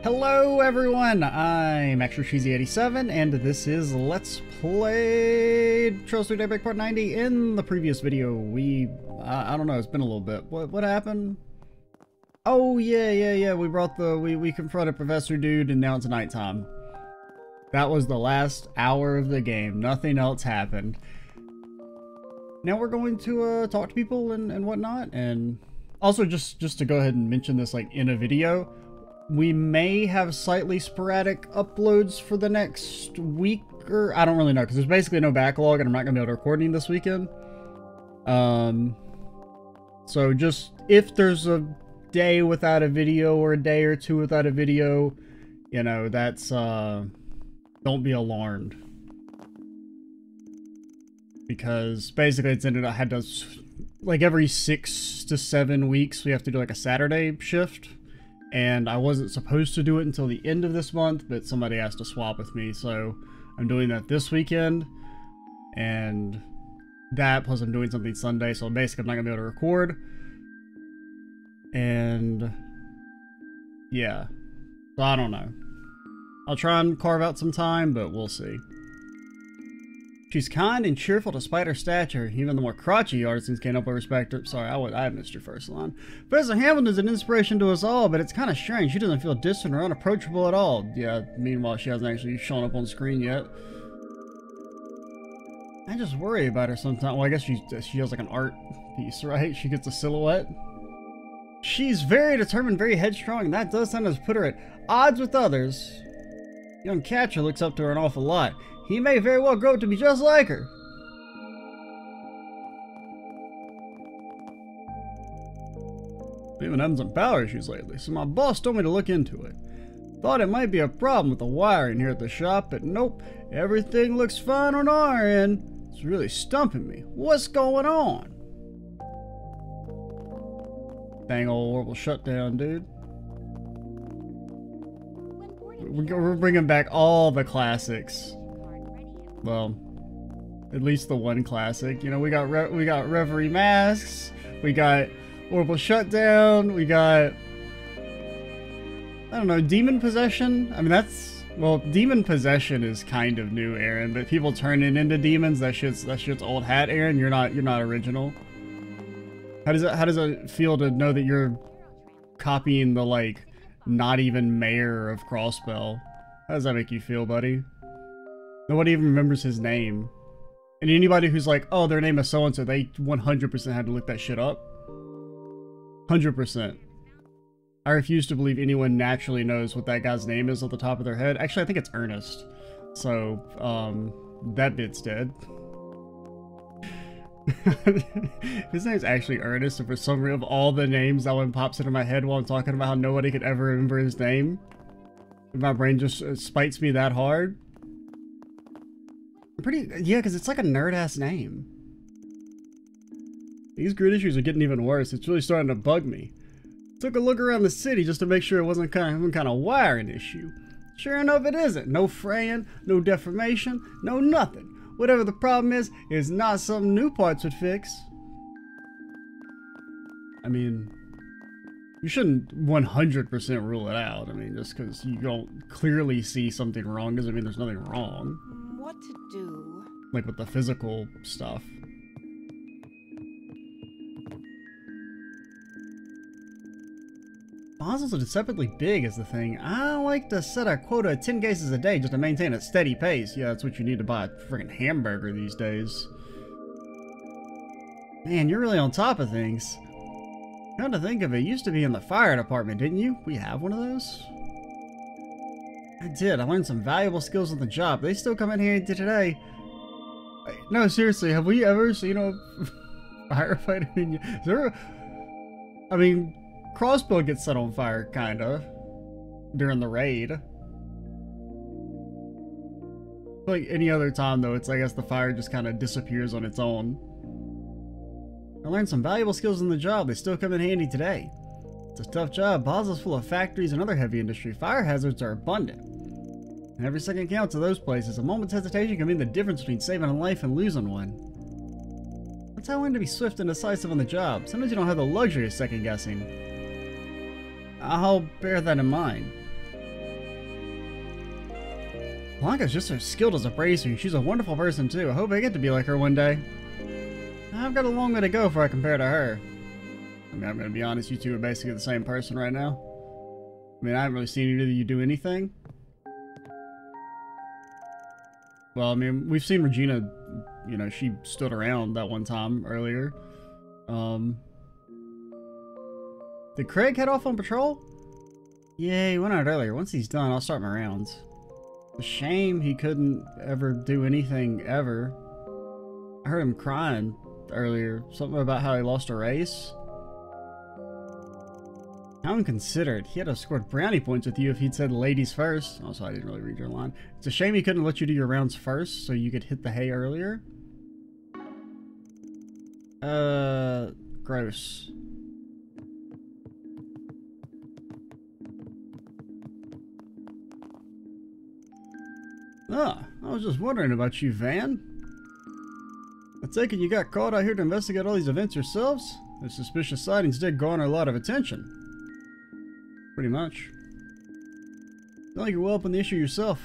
Hello everyone, I'm Extra87 and this is Let's Play Through Daybreak Part 90. In the previous video, I don't know, it's been a little bit. What happened? Oh yeah, we confronted Professor Dude and now it's nighttime. That was the last hour of the game, nothing else happened. Now we're going to talk to people and whatnot, and also just to go ahead and mention this like in a video. We may have slightly sporadic uploads for the next week, or I don't really know, because there's basically no backlog and I'm not going to be able to record any this weekend. So just, if there's a day without a video or a day or two without a video, you know, that's, don't be alarmed. Because basically it's ended, I had to, like every 6 to 7 weeks, we have to do like a Saturday shift. And I wasn't supposed to do it until the end of this month, but somebody asked to swap with me, so I'm doing that this weekend. And that, plus I'm doing something Sunday, so basically I'm not going to be able to record. And yeah, so I don't know. I'll try and carve out some time, but we'll see. She's kind and cheerful despite her stature. Even the more crotchety artisans can't help but respect her. Sorry, I missed your first line. Professor Hamilton's an inspiration to us all, but it's kind of strange. She doesn't feel distant or unapproachable at all. Yeah, meanwhile, she hasn't actually shown up on screen yet. I just worry about her sometimes. Well, I guess she has like an art piece, right? She gets a silhouette. She's very determined, very headstrong, and that does sometimes put her at odds with others. Young Catcher looks up to her an awful lot. He may very well grow up to be just like her. We've been having some power issues lately, so my boss told me to look into it. Thought it might be a problem with the wiring here at the shop, but nope. Everything looks fine on our end. It's really stumping me. What's going on? Dang old horrible shutdown, dude. We're bringing back all the classics. Well, at least the one classic. You know, we got Reverie Masks, we got Orbital Shutdown, we got, I don't know, Demon Possession. I mean, that's, well, Demon Possession is kind of new, Aaron, but people turning into demons, that shit's old hat, Aaron. You're not original. How does it feel to know that you're copying the like not even mayor of Crossbell? How does that make you feel, buddy? Nobody even remembers his name. And anybody who's like, oh, their name is so-and-so, they 100% had to look that shit up. 100%. I refuse to believe anyone naturally knows what that guy's name is off the top of their head. Actually, I think it's Ernest. So, that bit's dead. His name's actually Ernest, and for some reason, of all the names, that one pops into my head while I'm talking about how nobody could ever remember his name. My brain just spites me that hard. Yeah, because it's like a nerd-ass name. These grid issues are getting even worse. It's really starting to bug me. Took a look around the city just to make sure it wasn't some kind of wiring issue. Sure enough, it isn't. No fraying, no deformation, no nothing. Whatever the problem is not something new parts would fix. I mean, you shouldn't 100% rule it out. I mean, just because you don't clearly see something wrong doesn't mean there's nothing wrong. What to do? Like with the physical stuff. Basel's are deceptively big is the thing. I like to set a quota of 10 cases a day just to maintain a steady pace. Yeah, that's what you need to buy a freaking hamburger these days. Man, you're really on top of things. Come to think of it, you used to be in the fire department, didn't you? We have one of those? I did. I learned some valuable skills on the job. They still come in handy today. No, seriously, have we ever seen a firefighter in you? Is there I mean, Crossbow gets set on fire, kinda, during the raid. Like any other time, though, it's, I guess, the fire just kind of disappears on its own. I learned some valuable skills on the job. They still come in handy today. It's a tough job. Basel's full of factories and other heavy industry. Fire hazards are abundant. And every second counts to those places. A moment's hesitation can mean the difference between saving a life and losing one. That's how I learned to be swift and decisive on the job. Sometimes you don't have the luxury of second guessing. I'll bear that in mind. Blanca's just as skilled as a bracer. She's a wonderful person too. I hope I get to be like her one day. I've got a long way to go before I compare to her. I mean, I'm gonna be honest, you two are basically the same person right now. I mean, I haven't really seen either of you do anything. Well, I mean, we've seen Regina, you know, she stood around that one time earlier. Did Craig head off on patrol? Yeah, he went out earlier. Once he's done, I'll start my rounds. It's a shame he couldn't ever do anything ever. I heard him crying earlier. Something about how he lost a race. How inconsiderate. He had to have scored brownie points with you if he'd said ladies first. Also, I didn't really read your line. It's a shame he couldn't let you do your rounds first so you could hit the hay earlier. Gross. Ah, I was just wondering about you, Van. I take it you got called out here to investigate all these events yourselves? The suspicious sightings did garner a lot of attention. Pretty much. Sound like you're well up on the issue yourself.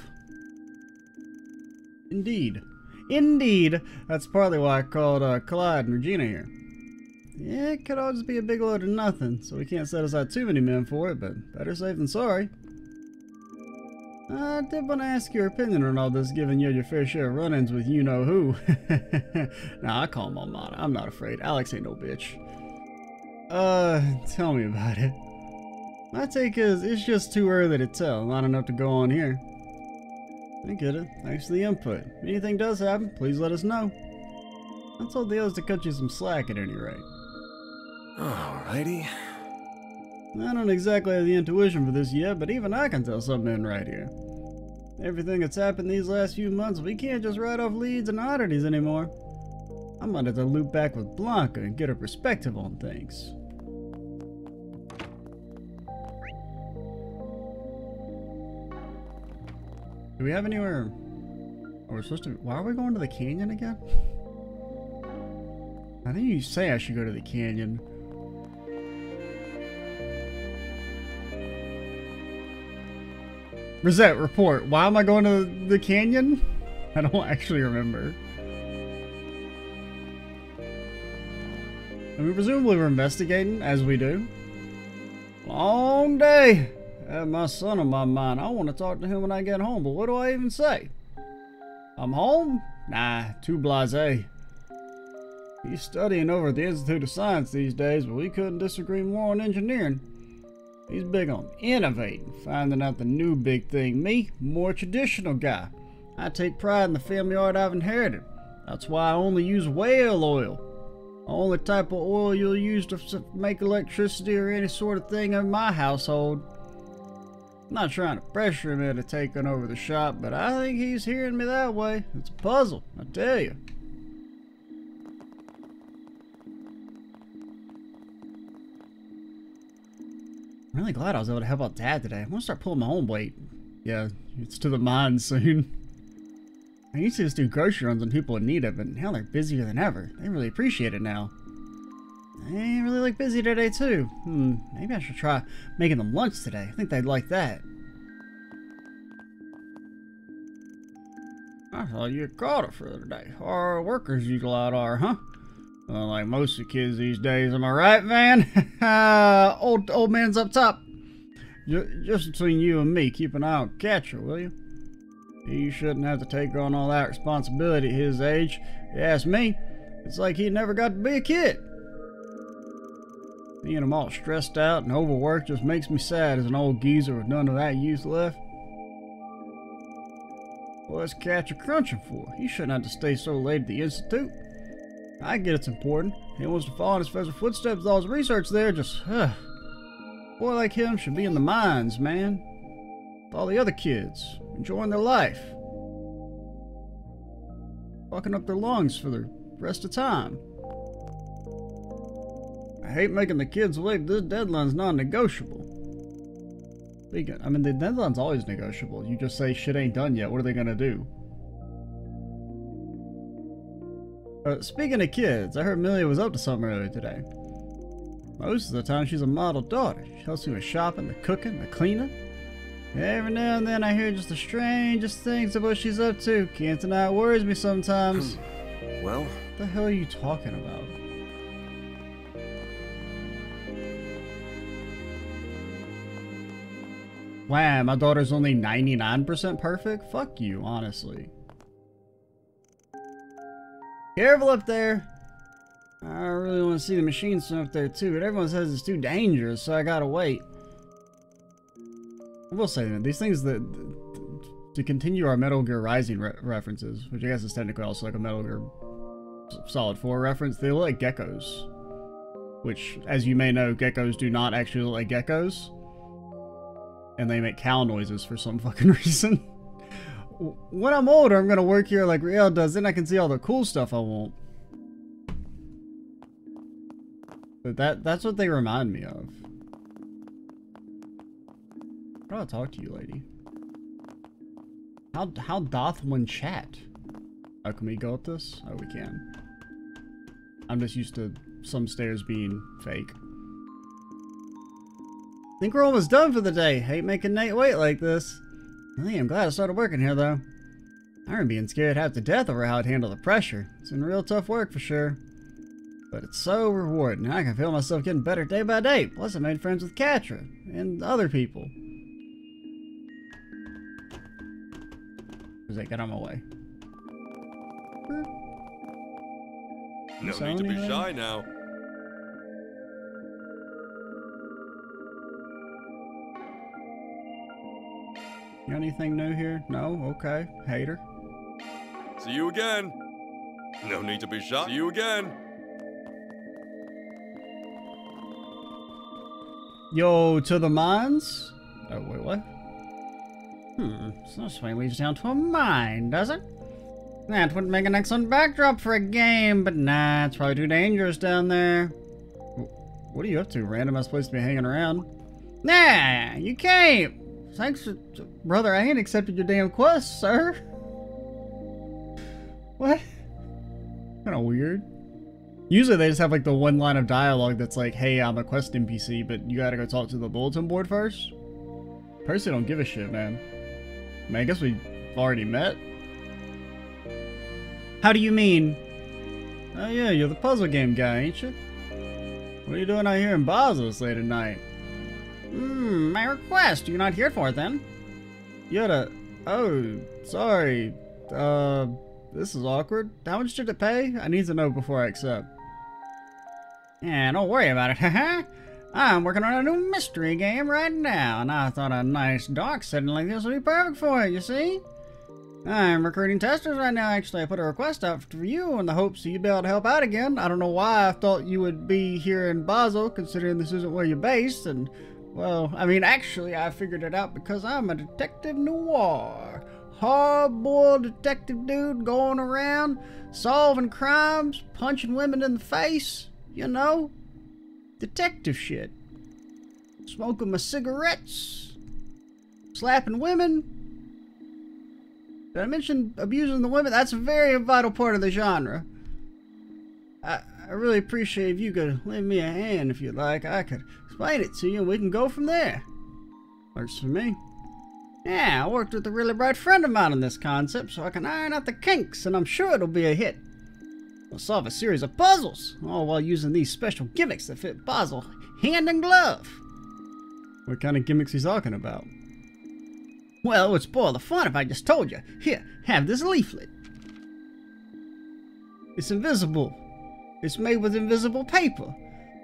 Indeed. Indeed! That's partly why I called Clyde and Regina here. Yeah, it could all just be a big load of nothing, so we can't set aside too many men for it, but better safe than sorry. I did want to ask your opinion on all this, given you had your fair share of run-ins with you-know-who. Nah, I call him Almada. I'm not afraid. Alex ain't no bitch. Tell me about it. My take is, it's just too early to tell. Not enough to go on here. I get it. Thanks for the input. If anything does happen, please let us know. I told the others to cut you some slack at any rate. Alrighty. I don't exactly have the intuition for this yet, but even I can tell something ain't right here. Everything that's happened these last few months, we can't just write off leads and oddities anymore. I might have to loop back with Blanca and get her perspective on things. Do we have anywhere... Oh, we're supposed to... Why are we going to the canyon again? I think you say I should go to the canyon. Rosette, report. Why am I going to the canyon? I don't actually remember. I mean, presumably we're investigating, as we do. Long day. I have my son on my mind. I want to talk to him when I get home, but what do I even say? I'm home? Nah, too blasé. He's studying over at the Institute of Science these days, but we couldn't disagree more on engineering. He's big on innovating, finding out the new big thing. Me, more traditional guy. I take pride in the family art I've inherited. That's why I only use whale oil. The only type of oil you'll use to make electricity or any sort of thing in my household. I'm not trying to pressure him into taking over the shop, but I think he's hearing me that way. It's a puzzle, I tell you. I'm really glad I was able to help out Dad today. I'm gonna start pulling my own weight. Yeah, it's to the mines soon. I used to just do grocery runs on people in need of it, and now they're busier than ever. They really appreciate it now. They really look busy today too. Maybe I should try making them lunch today. I think they'd like that. I thought you had caught it for the day. Hard workers you lot are, huh? Well, like most of the kids these days, am I right, Van? old man's up top. Just between you and me, keep an eye on Catcher, will you? He shouldn't have to take on all that responsibility at his age. If you ask me, it's like he never got to be a kid. Seeing him all stressed out and overworked just makes me sad as an old geezer with none of that youth left. What's Catcher crunching for? He shouldn't have to stay so late at the Institute. I get it's important. He wants to follow in his professor's footsteps with all his research there, just, boy like him should be in the mines, man. With all the other kids, enjoying their life. Fucking up their lungs for the rest of time. I hate making the kids wait, this deadline's non-negotiable. I mean, the deadline's always negotiable. You just say shit ain't done yet, what are they gonna do? Speaking of kids, I heard Amelia was up to something earlier today. Most of the time she's a model daughter. She helps me with shopping, the cooking, the cleaning. Every now and then I hear just the strangest things about what she's up to. Can't deny it worries me sometimes. Well? What the hell are you talking about? Wow, my daughter's only 99% perfect? Fuck you, honestly. Careful up there. I really want to see the machine swim up there too, but everyone says it's too dangerous, so I gotta wait. I will say that these things that to continue our Metal Gear Rising references, which I guess is technically also like a Metal Gear Solid 4 reference, they look like geckos. Which, as you may know, geckos do not actually look like geckos. And they make cow noises for some fucking reason. When I'm older, I'm gonna work here like Riel does, then I can see all the cool stuff I want. But that's what they remind me of. How do I talk to you, lady? How doth one chat? Oh, can we go up this? Oh, we can. I'm just used to some stairs being fake. Think we're almost done for the day. Hate making Nate wait like this. Hey, I'm glad I started working here, though. I remember being scared half to death over how I'd handle the pressure. It's been real tough work for sure. But it's so rewarding. I can feel myself getting better day by day. Plus, I made friends with Katra and other people. As I get on my way. No need to be shy now. You got anything new here? No? Okay. Hater. See you again. No need to be shy. See you again. Yo, to the mines? Oh, wait, what? So this way leads down to a mine, does it? That would make an excellent backdrop for a game, but nah, it's probably too dangerous down there. What are you up to? Random ass place to be hanging around? Nah, you came! Thanks, brother, I ain't accepted your damn quest, sir. What? Kinda weird. Usually they just have like the one line of dialogue that's like, hey, I'm a quest NPC, but you gotta go talk to the bulletin board first. Personally don't give a shit, man. I mean, I guess we've already met. How do you mean? Oh yeah, you're the puzzle game guy, ain't you? What are you doing out here in Basel this late at night? My request. You're not here for it then? Yoda. Oh, sorry. This is awkward. How much did it pay? I need to know before I accept. Yeah, don't worry about it, haha. I'm working on a new mystery game right now, and I thought a nice dark setting like this would be perfect for it, you see? I'm recruiting testers right now, actually. I put a request out for you in the hopes that you'd be able to help out again. I don't know why I thought you would be here in Basel, considering this isn't where you're based, and, well, I mean, actually, I figured it out because I'm a detective noir. Hard-boiled detective dude going around, solving crimes, punching women in the face, you know? Detective shit. Smoking my cigarettes. Slapping women. Did I mention abusing the women? That's a very vital part of the genre. I really appreciate if you could lend me a hand if you'd like. I could explain it to you and we can go from there. Works for me. Yeah, I worked with a really bright friend of mine on this concept, so I can iron out the kinks, and I'm sure it'll be a hit. We'll solve a series of puzzles, all while using these special gimmicks that fit Basel hand in glove. What kind of gimmicks he's talking about? Well, it would spoil the fun if I just told you. Here, have this leaflet. It's invisible. It's made with invisible paper.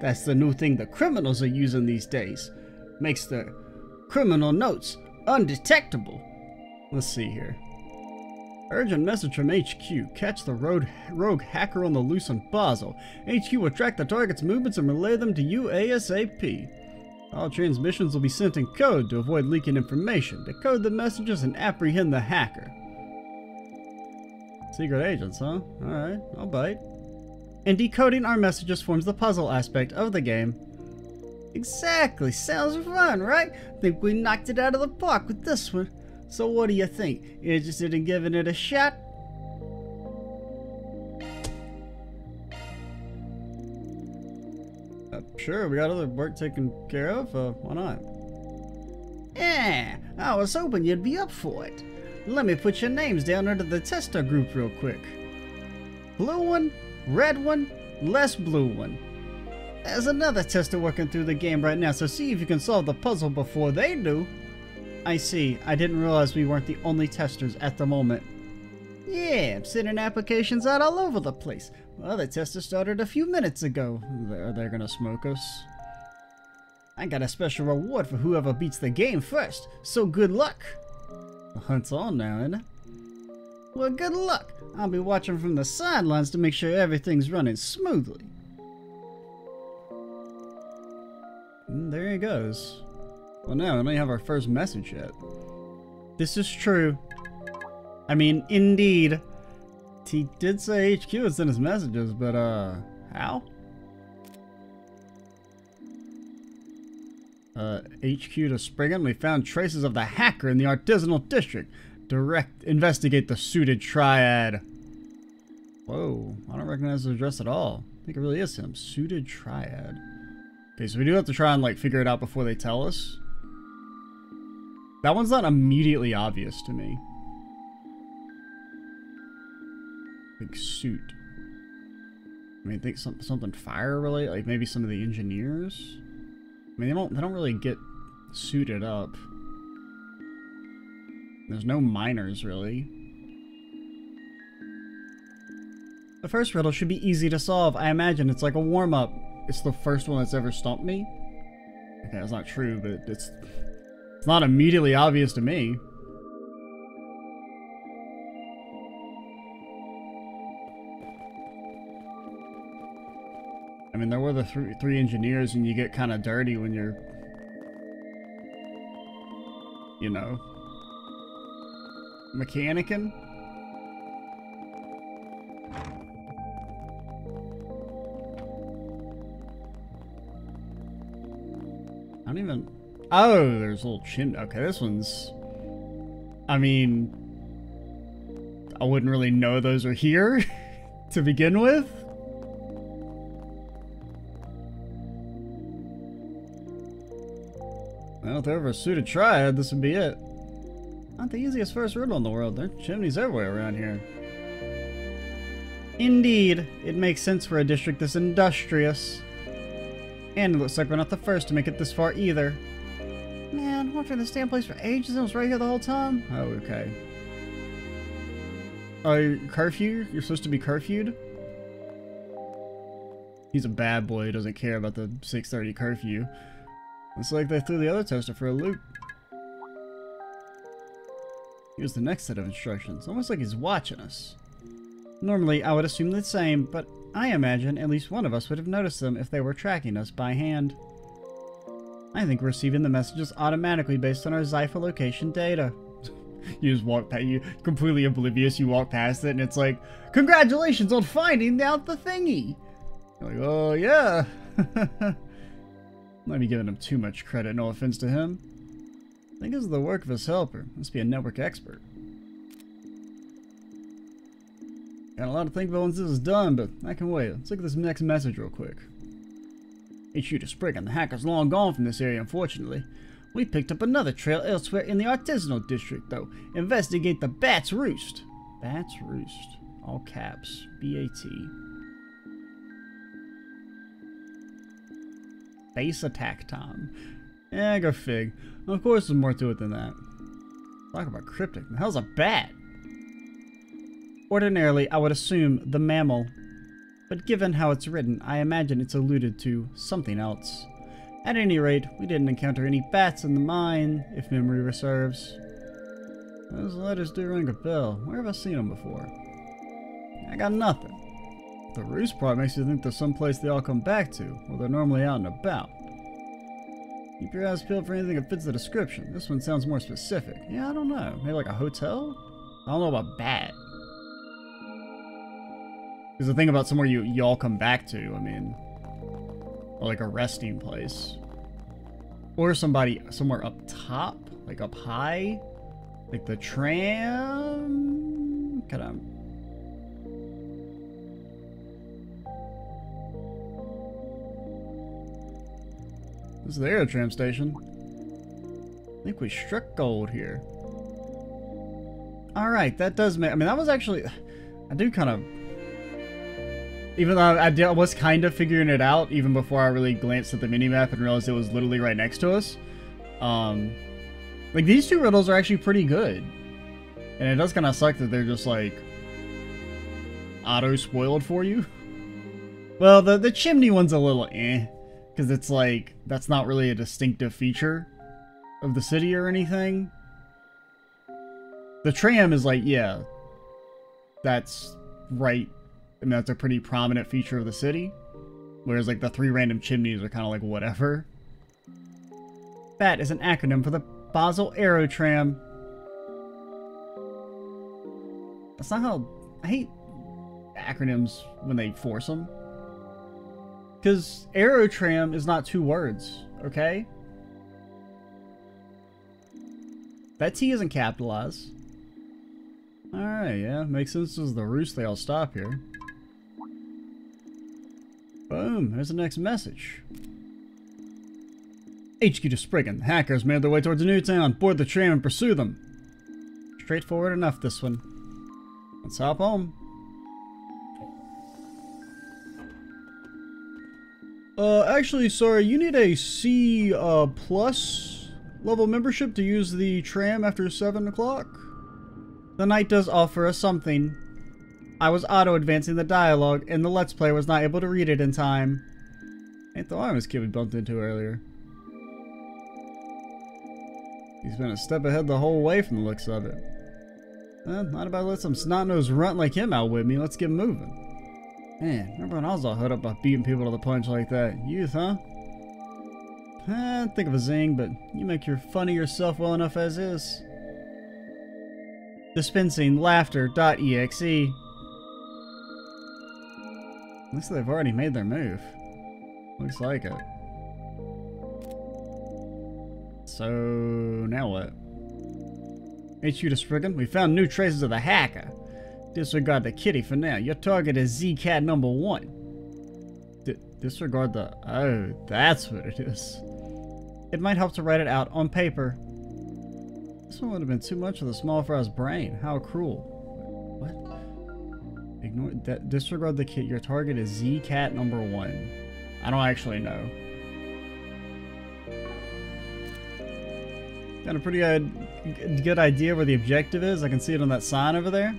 That's the new thing the criminals are using these days. Makes the criminal notes undetectable. Let's see here. Urgent message from HQ. Catch the rogue hacker on the loose in Basel. HQ will track the target's movements and relay them to you ASAP. All transmissions will be sent in code to avoid leaking information. Decode the messages and apprehend the hacker. Secret agents, huh? Alright, I'll bite. And decoding our messages forms the puzzle aspect of the game. Exactly, sounds fun, right? Think we knocked it out of the park with this one. So what do you think? Interested in giving it a shot? Sure, we got other work taken care of. Why not? Yeah, I was hoping you'd be up for it. Let me put your names down under the tester group real quick. Blue one, red one, less blue one. There's another tester working through the game right now, so see if you can solve the puzzle before they do. I see. I didn't realize we weren't the only testers at the moment. Yeah, I'm sending applications out all over the place. Well, the tester started a few minutes ago. Are they gonna smoke us? I got a special reward for whoever beats the game first, so good luck. The hunt's on now, isn't it? Well, good luck. I'll be watching from the sidelines to make sure everything's running smoothly. And there he goes. Well, no, we don't have our first message yet. This is true. I mean, indeed. He did say HQ had sent his messages, but, how? HQ to Springham. We found traces of the hacker in the artisanal district. Investigate the suited triad. Whoa, I don't recognize the address at all. I think it really is him. Suited triad. Okay, so we do have to try and, like, figure it out before they tell us. That one's not immediately obvious to me. Big suit. I mean, I think something fire related, like maybe some of the engineers. I mean, they don't really get suited up. There's no miners really. The first riddle should be easy to solve. I imagine it's like a warm-up. It's the first one that's ever stumped me. Okay, that's not true, but it's not immediately obvious to me. I mean, there were the three engineers, and you get kind of dirty when you're, you know, mechanicking. I don't even... Oh, there's a little chin... Okay, this one's... I mean... I wouldn't really know those are here to begin with. Well, if they're ever a suited triad, this would be it. Not the easiest first riddle in the world. There are chimneys everywhere around here. Indeed, it makes sense for a district this industrious. And it looks like we're not the first to make it this far either. Man, worked in this damn place for ages and it was right here the whole time? Oh, okay. Oh, curfew? You're supposed to be curfewed? He's a bad boy who doesn't care about the 6:30 curfew. Looks like they threw the other toaster for a loop. Here's the next set of instructions. Almost like he's watching us. Normally, I would assume the same, but I imagine at least one of us would have noticed them if they were tracking us by hand. I think we're receiving the messages automatically based on our Zypher location data. You just walk past, you completely oblivious, you walk past it and it's like, congratulations on finding out the thingy! You're like, oh yeah! Might be giving him too much credit, no offense to him. I think this is the work of his helper. Must be a network expert. Got a lot to think about once this is done, but I can wait. Let's look at this next message real quick. HQ to Spring, and the hacker's long gone from this area, unfortunately. We picked up another trail elsewhere in the artisanal district, though. Investigate the Bat's Roost. Bat's Roost. All caps. B-A-T. Base attack time. Yeah, go fig. Of course there's more to it than that. Talk about cryptic. The hell's a bat? Ordinarily, I would assume the mammal. But given how it's written, I imagine it's alluded to something else. At any rate, we didn't encounter any bats in the mine, if memory serves. Those letters do ring a bell. Where have I seen them before? I got nothing. The roost part makes you think there's some place they all come back to, where they're normally out and about. Keep your eyes peeled for anything that fits the description. This one sounds more specific. Yeah, I don't know. Maybe like a hotel? I don't know about bat. Because the thing about somewhere you all come back to, I mean, or like a resting place. Or somewhere up top, like up high. Like the tram? Kind of. This is the Aero tram station. think we struck gold here. Alright, that does make... I mean, that was actually... I do kind of... Even though I was kind of figuring it out, even before I really glanced at the minimap and realized it was literally right next to us. Like, these two riddles are actually pretty good. And it does kind of suck that they're just, like, auto-spoiled for you. Well, the chimney one's a little eh. Because it's like, that's not really a distinctive feature of the city or anything. The tram is like, yeah, that's right. I mean, that's a pretty prominent feature of the city. Whereas, like, the 3 random chimneys are kind of like, whatever. BAT is an acronym for the Basel Aero Tram. That's not how... I hate acronyms when they force them. Because Aero Tram is not 2 words, okay? That T isn't capitalized. Alright, yeah, makes sense as the roost they all stop here. Boom, there's the next message. HQ to Spriggan. Hackers made their way towards Newtown. Board the tram and pursue them. Straightforward enough, this one. Let's hop on. Actually, sorry, you need a C plus level membership to use the tram after 7 o'clock. The knight does offer us something. I was auto-advancing the dialogue, and the Let's Play was not able to read it in time. Ain't the armless kid we bumped into earlier. He's been a step ahead the whole way from the looks of it. Not about to let some snot-nosed runt like him out with me. Let's get moving. Man, remember when I was all hood up by beating people to the punch like that? Youth, huh? Think of a zing, but you make your fun of yourself well enough as is. Dispensing laughter.exe. Looks like they've already made their move. Looks like it. So, now what? HQ to Spriggan, we found new traces of the hacker. Disregard the kitty for now. Your target is Z-Cat number 1. Disregard the... Oh, that's what it is. It might help to write it out on paper. This one would have been too much for the small fry's brain. How cruel. What? Ignore that. Disregard the kit. Your target is Z-Cat number 1. I don't actually know. Got a pretty good idea where the objective is. I can see it on that sign over there.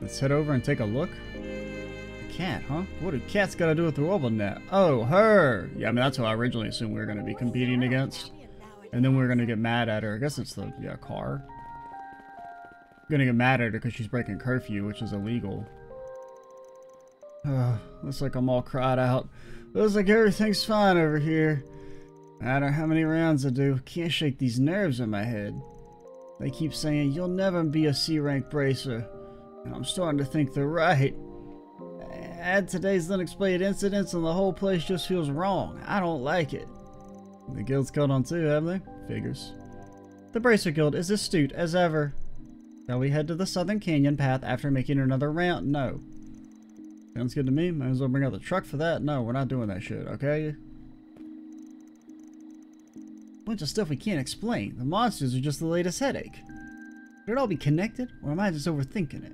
Let's head over and take a look. A cat, huh? What do cats got to do with the orbital net? Oh, her! Yeah, I mean, that's who I originally assumed we were going to be competing against. And then we were going to get mad at her. I guess it's the, yeah, car. Going to get mad at her because she's breaking curfew, which is illegal. Looks like I'm all cried out. Looks like everything's fine over here. No matter how many rounds I do, can't shake these nerves in my head. They keep saying, you'll never be a C-rank bracer. And I'm starting to think they're right. Add today's unexplained incidents and the whole place just feels wrong. I don't like it. The guild's caught on too, haven't they? Figures. The Bracer Guild is astute as ever. Shall we head to the Southern Canyon path after making another round? No. Sounds good to me. Might as well bring out the truck for that. No, we're not doing that shit, okay? Bunch of stuff we can't explain. The monsters are just the latest headache. Could it all be connected, or am I just overthinking it?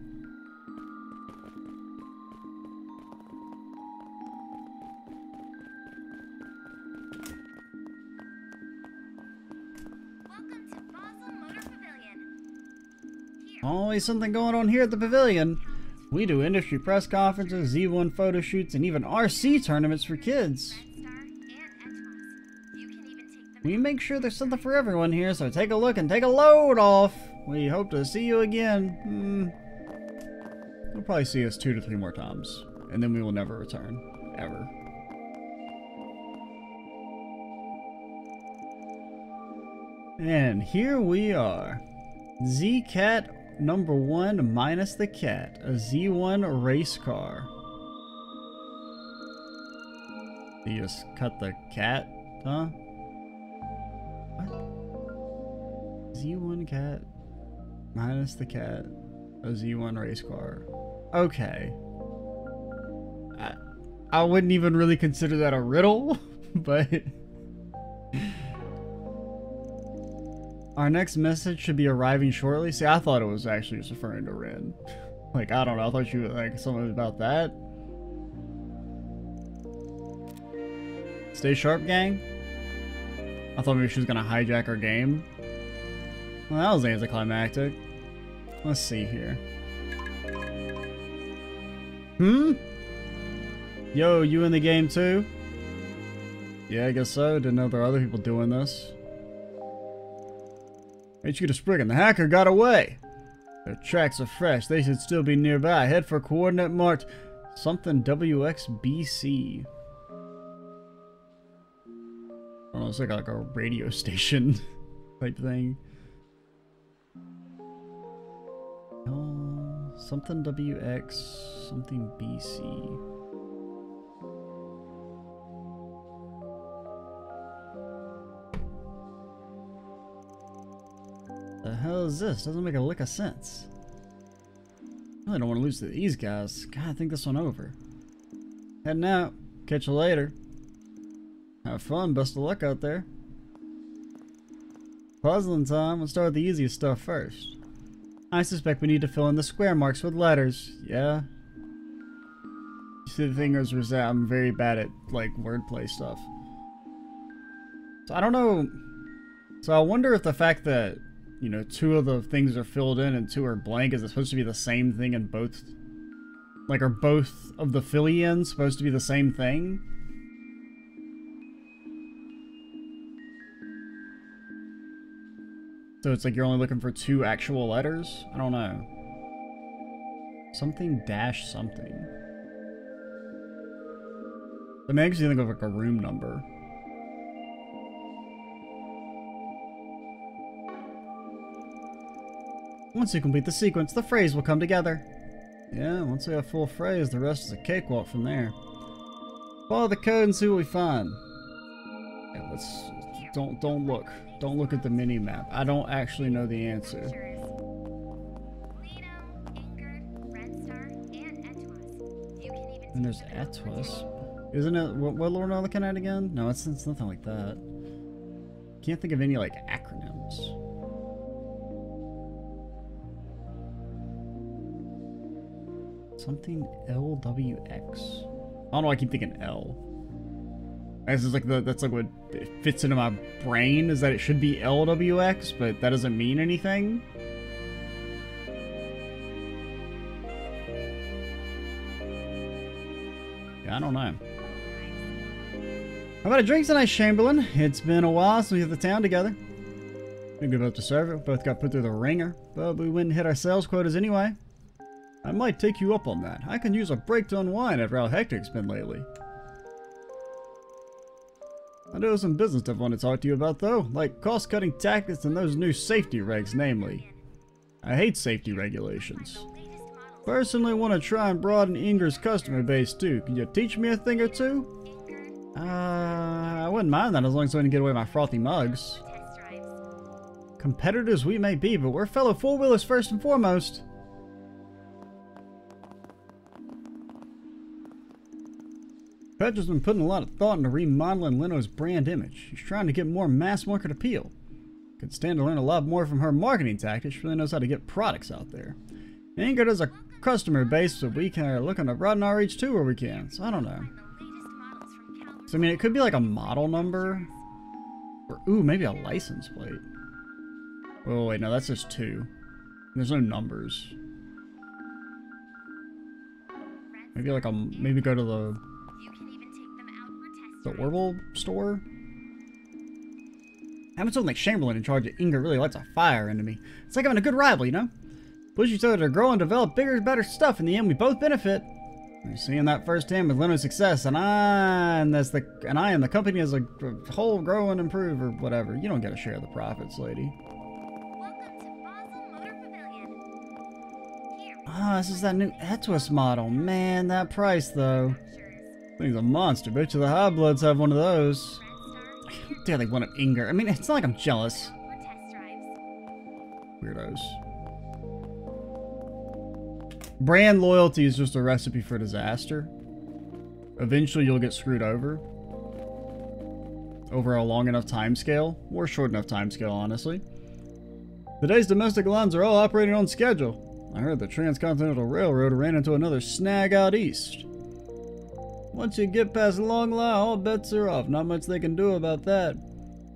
Always something going on here at the pavilion. We do industry press conferences, Z1 photo shoots, and even RC tournaments for kids. We make sure there's something for everyone here, so take a look and take a load off. We hope to see you again. You'll probably see us 2 to 3 more times, and then we will never return. Ever. And here we are. Z-Cat number 1 minus the cat. A Z1 race car. You just cut the cat, huh? What? Z1 cat minus the cat. A Z1 race car. Okay. I wouldn't even really consider that a riddle, but... Our next message should be arriving shortly. See, I thought it was actually just referring to Ren. Like, I don't know. I thought you were like something about that. Stay sharp, gang. I thought maybe she was gonna hijack our game. Well, that was anticlimactic. Let's see here. Yo, you in the game too? Yeah, I guess so. Didn't know there were other people doing this. HQ to Spriggan. The hacker got away. Their tracks are fresh. They should still be nearby. Head for coordinate marked something WXBC. I don't know, it's like a radio station type thing. Something WX, something BC. The hell is this? Doesn't make a lick of sense. I really don't want to lose to these guys. Gotta think this one over. Heading out. Catch you later. Have fun. Best of luck out there. Puzzling time. We'll start with the easiest stuff first. I suspect we need to fill in the square marks with letters. Yeah. You see, the thing is that I'm very bad at, like, wordplay stuff. So I don't know. So I wonder if the fact that, you know, 2 of the things are filled in and 2 are blank, is it supposed to be the same thing in both? Like, are both of the fill-ins supposed to be the same thing? So it's like you're only looking for 2 actual letters? I don't know. Something dash something. That makes you think of like a room number. Once you complete the sequence, the phrase will come together. Yeah, once we have full phrase, the rest is a cakewalk from there. Follow the code and see what we find. Yeah, let's don't look. Don't look at the mini map. I don't actually know the answer. And there's Etwas. Isn't it? What are we looking at again? No, it's nothing like that. Can't think of any like acronyms. Something LWX. I don't know. I keep thinking L. This is like that's like what fits into my brain, is that it should be LWX, but that doesn't mean anything. Yeah, I don't know. How about a drink tonight, Chamberlain? It's been a while since we hit the town together. We were about to serve it. We both got put through the ringer, but we went and hit our sales quotas anyway. I might take you up on that. I can use a break to unwind after how hectic it's been lately. I know some business stuff I want to talk to you about, though, like cost-cutting tactics and those new safety regs, namely. I hate safety regulations. Personally want to try and broaden Inger's customer base, too. Can you teach me a thing or two? I wouldn't mind that as long as I didn't get away with my frothy mugs. Competitors we may be, but we're fellow four-wheelers first and foremost. Petra's been putting a lot of thought into remodeling Leno's brand image. She's trying to get more mass market appeal. Could stand to learn a lot more from her marketing tactics. She really knows how to get products out there. Inger does a customer base, so we are looking to broaden our reach too where we can. So I don't know. So I mean, it could be like a model number. Or, ooh, maybe a license plate. Oh wait, no, that's just 2. There's no numbers. Maybe like maybe go to the Orbital store? Having something like Chamberlain in charge of Inger really lights a fire into me. It's like having a good rival, you know? Push each other to grow and develop bigger, better stuff. In the end, we both benefit. You're seeing that firsthand with Leno's success, and I and the company as a whole grow and improve, or whatever. You don't get a share of the profits, lady. Ah, this is that new Etwas model. Man, that price, though. Thing's a monster. Bet you the high bloods have one of those. How dare they want an Inger? I mean, it's not like I'm jealous. Weirdos. Brand loyalty is just a recipe for disaster. Eventually you'll get screwed over a long enough time scale, or short enough time scale, honestly. Today's domestic lines are all operating on schedule. I heard the Transcontinental Railroad ran into another snag out east. Once you get past Long Lie, all bets are off. Not much they can do about that.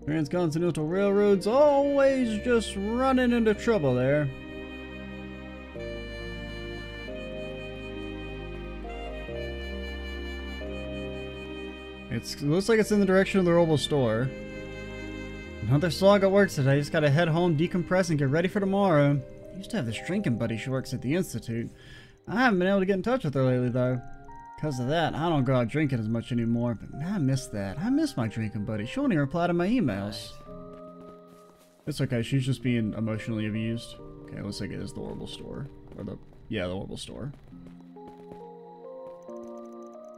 Transcontinental Railroad's always just running into trouble there. It looks like it's in the direction of the Roble store. Another slog at work today. Just gotta head home, decompress, and get ready for tomorrow. I used to have this drinking buddy. She works at the Institute. I haven't been able to get in touch with her lately, though. Because of that, I don't go out drinking as much anymore. But man, I miss that. I miss my drinking buddy. She won't even reply to my emails. It's okay. She's just being emotionally abused. Okay, looks like it is the Roble store. Or the Roble store.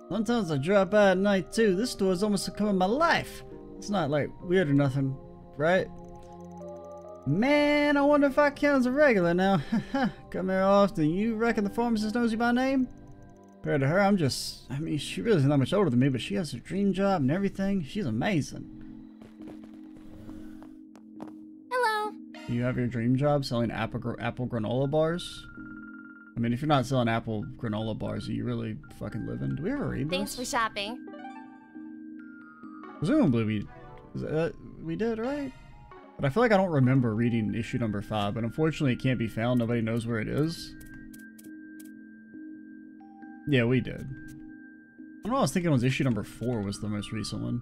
Sometimes I drop by at night too. This store is almost becoming my life. It's not like weird or nothing, right? Man, I wonder if I count as a regular now. Come here often. You reckon the pharmacist knows you by name? Compared to her, I mean, she really isn't that much older than me, but she has her dream job and everything. She's amazing. Hello. Do you have your dream job selling apple granola bars? I mean, if you're not selling apple granola bars, are you really fucking living? Do we ever read this? Thanks for shopping. Presumably we did, right? But I feel like I don't remember reading issue number 5, but unfortunately it can't be found. Nobody knows where it is. Yeah, we did. I don't know, I was thinking it was issue number 4 was the most recent one.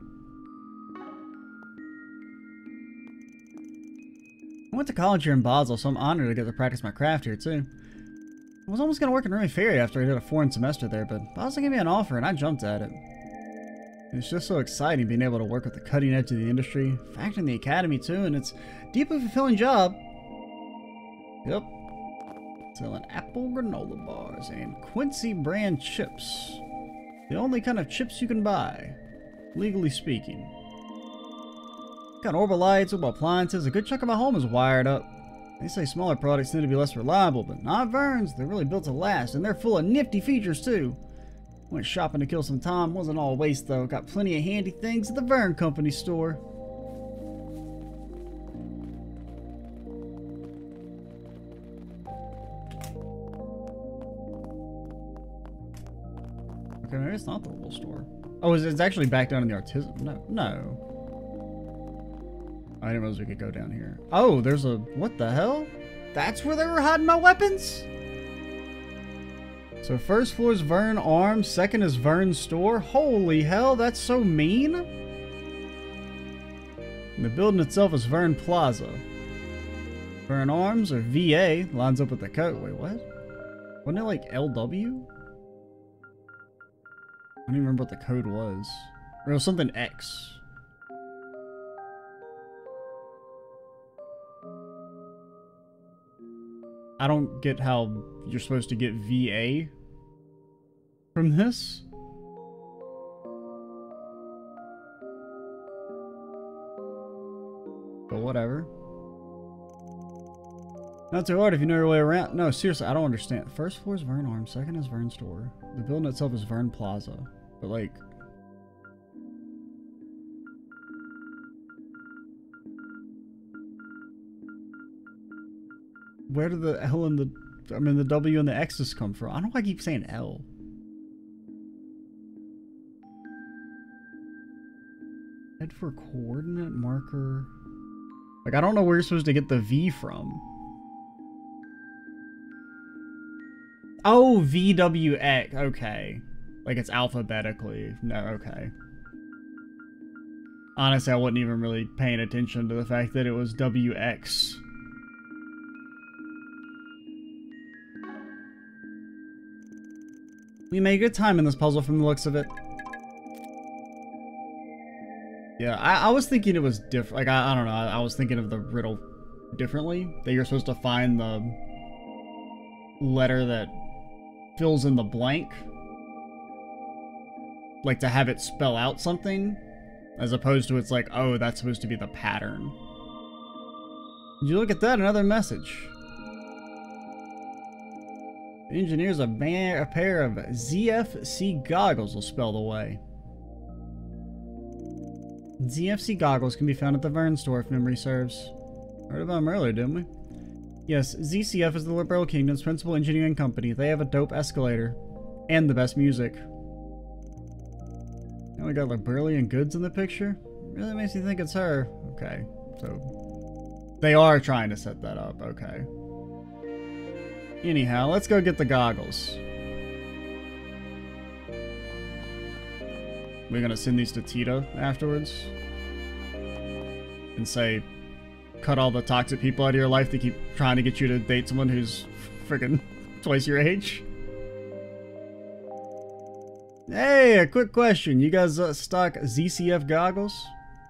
I went to college here in Basel, so I'm honored to get to practice my craft here too. I was almost going to work in Remy Ferry after I did a foreign semester there, but Basel gave me an offer and I jumped at it. It's just so exciting being able to work with the cutting edge of the industry, fact in the academy too, and it's a deeply fulfilling job. Yep. Selling apple granola bars and Quincy brand chips. The only kind of chips you can buy, legally speaking. Got orbital lights, orbital appliances, a good chunk of my home is wired up. They say smaller products tend to be less reliable, but not Vern's. They're really built to last, and they're full of nifty features too. Went shopping to kill some time, wasn't all waste though. Got plenty of handy things at the Vern Company store. Okay, maybe it's not the Roble store. Oh, it's actually back down in the artisan. No. I didn't realize we could go down here. Oh, there's a... What the hell? That's where they were hiding my weapons? So first floor is Vern Arms, second is Vern Store. Holy hell, that's so mean. And the building itself is Vern Plaza. Vern Arms, or VA, lines up with the code. Wait, what? Wasn't it like LW? I don't even remember what the code was. Or it was something X. I don't get how you're supposed to get VA from this. But whatever. Not too hard if you know your way around. No, seriously, I don't understand. First floor is Vern Arms, second is Vern Store. The building itself is Vern Plaza. But like... where did the L and the W and the X's come from? I don't know why I keep saying L. Head for coordinate marker. Like, I don't know where you're supposed to get the V from. Oh, VWX. Okay. Like, it's alphabetically. No, okay. Honestly, I wasn't even really paying attention to the fact that it was WX. We made good time in this puzzle from the looks of it. Yeah, I was thinking it was different. Like, I don't know. I was thinking of the riddle differently. That you're supposed to find the letter that fills in the blank. Like, to have it spell out something. As opposed to it's like, oh, that's supposed to be the pattern. Did you look at that? Another message. Engineers a pair of ZFC goggles will spell the way. ZFC goggles can be found at the Vern store if memory serves. Heard about them earlier, didn't we? Yes, ZCF is the Liberal Kingdom's principal engineering company. They have a dope escalator. And the best music. Now we got Liberalian goods in the picture? Really makes you think it's her. Okay, so they are trying to set that up. Okay. Anyhow, let's go get the goggles. We're gonna send these to Tita afterwards. And say, cut all the toxic people out of your life that keep trying to get you to date someone who's freaking twice your age. Hey, a quick question. You guys stock ZCF goggles?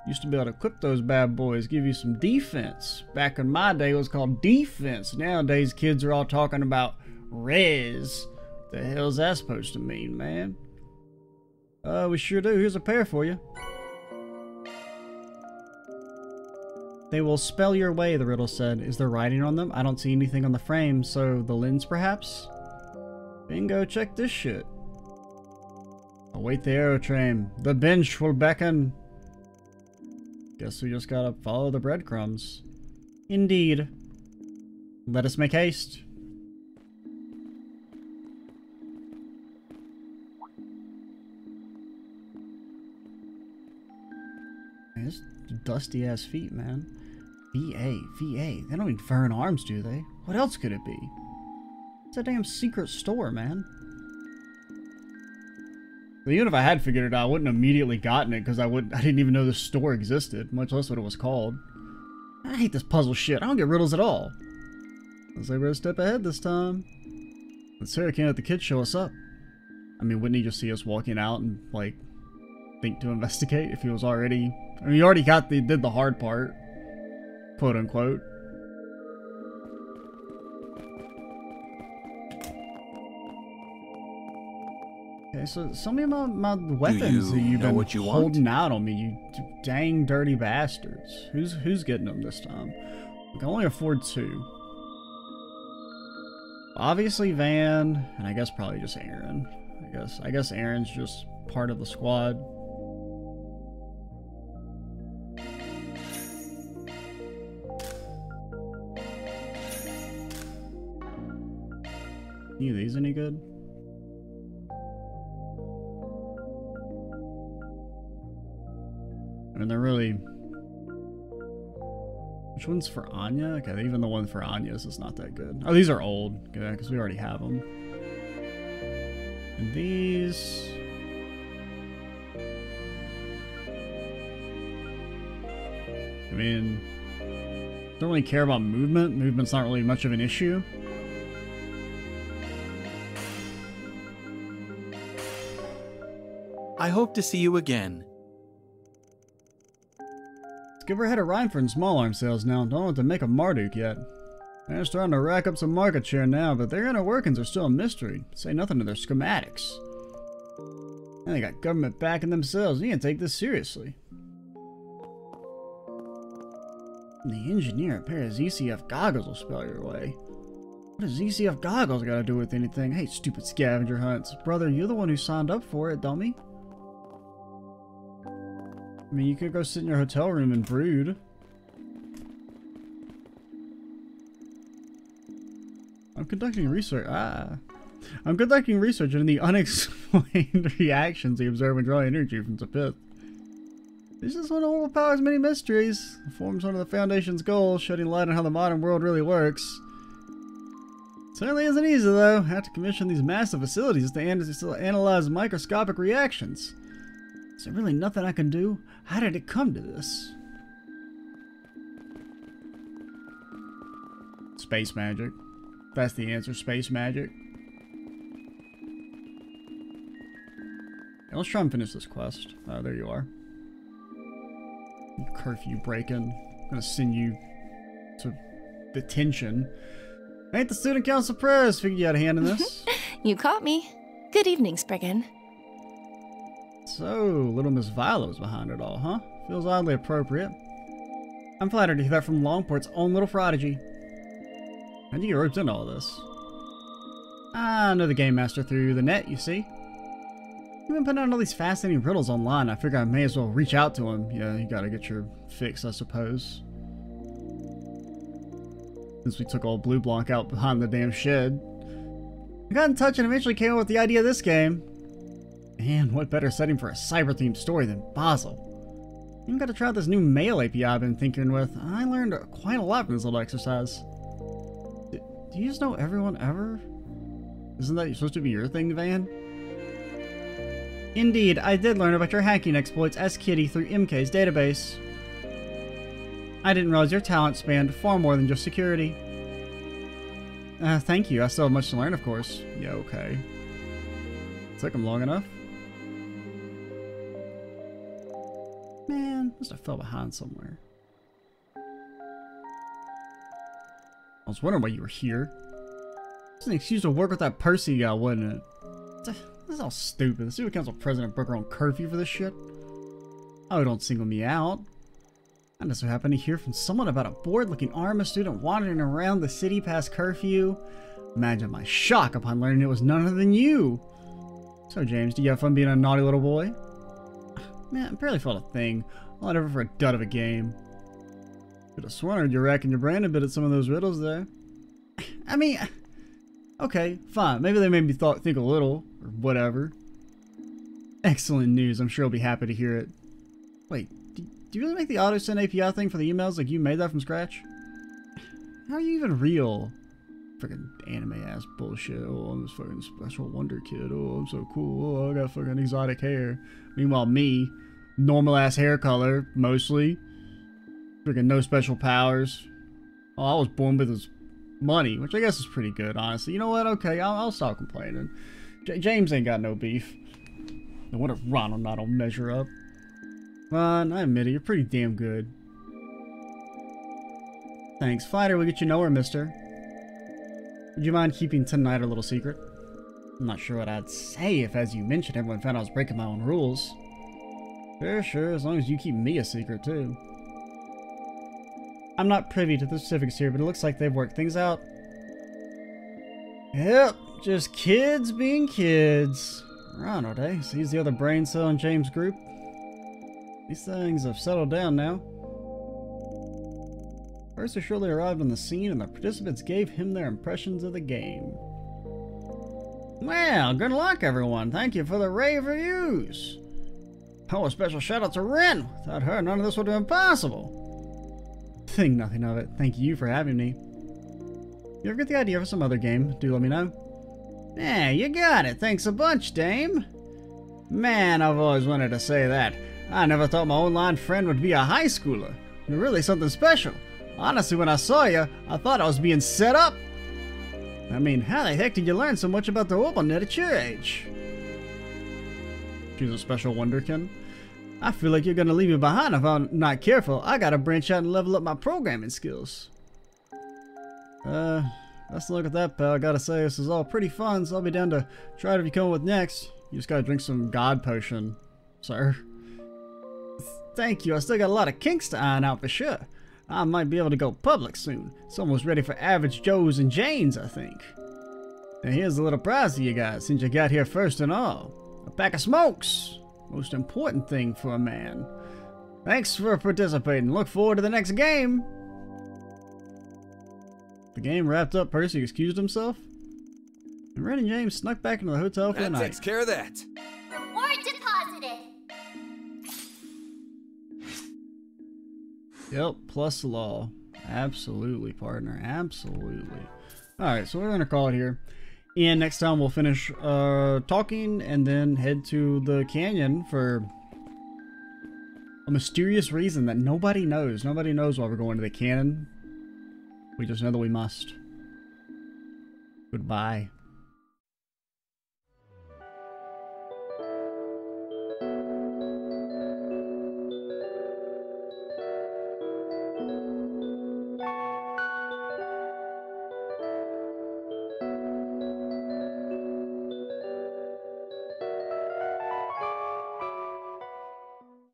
Used to be able to equip those bad boys, give you some defense. Back in my day, it was called defense. Nowadays, kids are all talking about res. The hell's that supposed to mean, man? We sure do. Here's a pair for you. They will spell your way, the riddle said. Is there writing on them? I don't see anything on the frame, so the lens perhaps? Bingo, check this shit. Await the arrow train. The bench will beckon. Guess we just gotta follow the breadcrumbs. Indeed. Let us make haste. Man, this dusty ass feet, man. VA, VA. They don't need fur and arms, do they? What else could it be? It's a damn secret store, man. Even if I had figured it out, I wouldn't have immediately gotten it because I didn't even know this store existed, much less what it was called. I hate this puzzle shit. I don't get riddles at all. Let's say we're a step ahead this time. But Sarah can't let the kid show us up. I mean, wouldn't he just see us walking out and, like, think to investigate if he was already... I mean, he already did the hard part. Quote unquote. Okay, so tell me about my weapons that you've been holding out on me, you dang dirty bastards. Who's getting them this time? I can only afford 2. Obviously Van, and I guess probably just Aaron. I guess Aaron's just part of the squad. Any of these any good? I mean, they're really... Which one's for Anya? Okay, even the one for Anya's is not that good. Oh, these are old. Yeah, because we already have them. And these... I mean... Don't really care about movement. Movement's not really much of an issue. I hope to see you again. Give her head a rhyme for small arm sales now. Don't want to make a Marduk yet. They're starting to rack up some market share now, but their inner workings are still a mystery. Say nothing to their schematics. And they got government backing themselves. You can't take this seriously. The engineer, a pair of ZCF goggles will spell your way. What does ZCF goggles got to do with anything? Hey, stupid scavenger hunts. Brother, you're the one who signed up for it, dummy. I mean, you could go sit in your hotel room and brood. I'm conducting research. I'm conducting research into the unexplained reactions we observe when drawing energy from the pit. This is one of Orbital Power's many mysteries. It forms one of the Foundation's goals, shedding light on how the modern world really works. It certainly isn't easy, though. I have to commission these massive facilities to analyze microscopic reactions. Is there really nothing I can do? How did it come to this? Space magic. That's the answer. Space magic. Okay, let's try and finish this quest. Oh, there you are. You curfew break-in. I'm gonna send you to detention. Ain't the student council press? Figured you had a hand in this. You caught me. Good evening, Spriggan. So, little Miss Vilo's behind it all, huh? Feels oddly appropriate. I'm flattered to hear that from Longport's own little prodigy. How'd you get roped into all this? I know the game master through the net, you see. You've been putting out all these fascinating riddles online. I figure I may as well reach out to him. Yeah, you gotta get your fix, I suppose. Since we took old Blue Blanc out behind the damn shed. I got in touch and eventually came up with the idea of this game. Man, what better setting for a cyber-themed story than Basel? Even got to try this new mail API I've been tinkering with. I learned quite a lot from this little exercise. Do you just know everyone ever? Isn't that supposed to be your thing, Van? Indeed, I did learn about your hacking exploits as Kitty through MK's database. I didn't realize your talent spanned far more than just security. Thank you. I still have much to learn, of course. Yeah, okay. Took him long enough. Man, must have fell behind somewhere. I was wondering why you were here. It's an excuse to work with that Percy you got, wasn't it? This is all stupid. The Student Council president broke her own curfew for this shit. Oh, don't single me out. I just so happened to hear from someone about a bored-looking Arma student wandering around the city past curfew. Imagine my shock upon learning it was none other than you. So, James, do you have fun being a naughty little boy? Man, I barely felt a thing. All that ever for a dud of a game. Could have sworn you're racking your brain a bit at some of those riddles there. I mean, okay, fine. Maybe they made me think a little, or whatever. Excellent news. I'm sure you'll be happy to hear it. Wait, do you really make the auto-send API thing for the emails like you made that from scratch? How are you even real? Freaking anime-ass bullshit. Oh, I'm this fucking special wonder kid. Oh, I'm so cool. Oh, I got fucking exotic hair. Meanwhile, me, normal-ass hair color, mostly. Freaking no special powers. Oh, I was born with his money, which I guess is pretty good, honestly. You know what? Okay, I'll stop complaining. James ain't got no beef. No wonder Ronald and I don't measure up. Fine, I admit it. You're pretty damn good. Thanks. Fighter will get you nowhere, mister. Would you mind keeping tonight a little secret? I'm not sure what I'd say if, as you mentioned, everyone found I was breaking my own rules. Sure, as long as you keep me a secret, too. I'm not privy to the specifics here, but it looks like they've worked things out. Yep, just kids being kids. Ronald, eh? So he's the other brain cell in James' group. These things have settled down now. First, surely arrived on the scene, and the participants gave him their impressions of the game. Well, good luck, everyone. Thank you for the rave reviews. Oh, a special shout out to Ren. Without her, none of this would have been possible. Think nothing of it. Thank you for having me. You ever get the idea for some other game? Do let me know. Yeah, you got it. Thanks a bunch, Dame. Man, I've always wanted to say that. I never thought my online friend would be a high schooler. You're really something special. Honestly, when I saw you, I thought I was being set up. I mean, how the heck did you learn so much about the OrbleNet at your age? She's a special wonderkin. I feel like you're gonna leave me behind if I'm not careful. I gotta branch out and level up my programming skills. Let's look at that, pal. I gotta say, this is all pretty fun, so I'll be down to try it if you come with next. You just gotta drink some God potion, sir. Thank you. I still got a lot of kinks to iron out for sure. I might be able to go public soon. It's almost ready for average Joes and Janes, I think. Now here's a little prize for you guys, since you got here first and all. A pack of smokes. Most important thing for a man. Thanks for participating. Look forward to the next game. The game wrapped up, Percy excused himself. And Ren and James snuck back into the hotel for the night. That takes care of that. Reward deposited. Yep, plus law. Absolutely, partner. Absolutely. Alright, so we're going to call it here. And next time we'll finish talking and then head to the canyon for a mysterious reason that nobody knows. Nobody knows why we're going to the canyon. We just know that we must. Goodbye.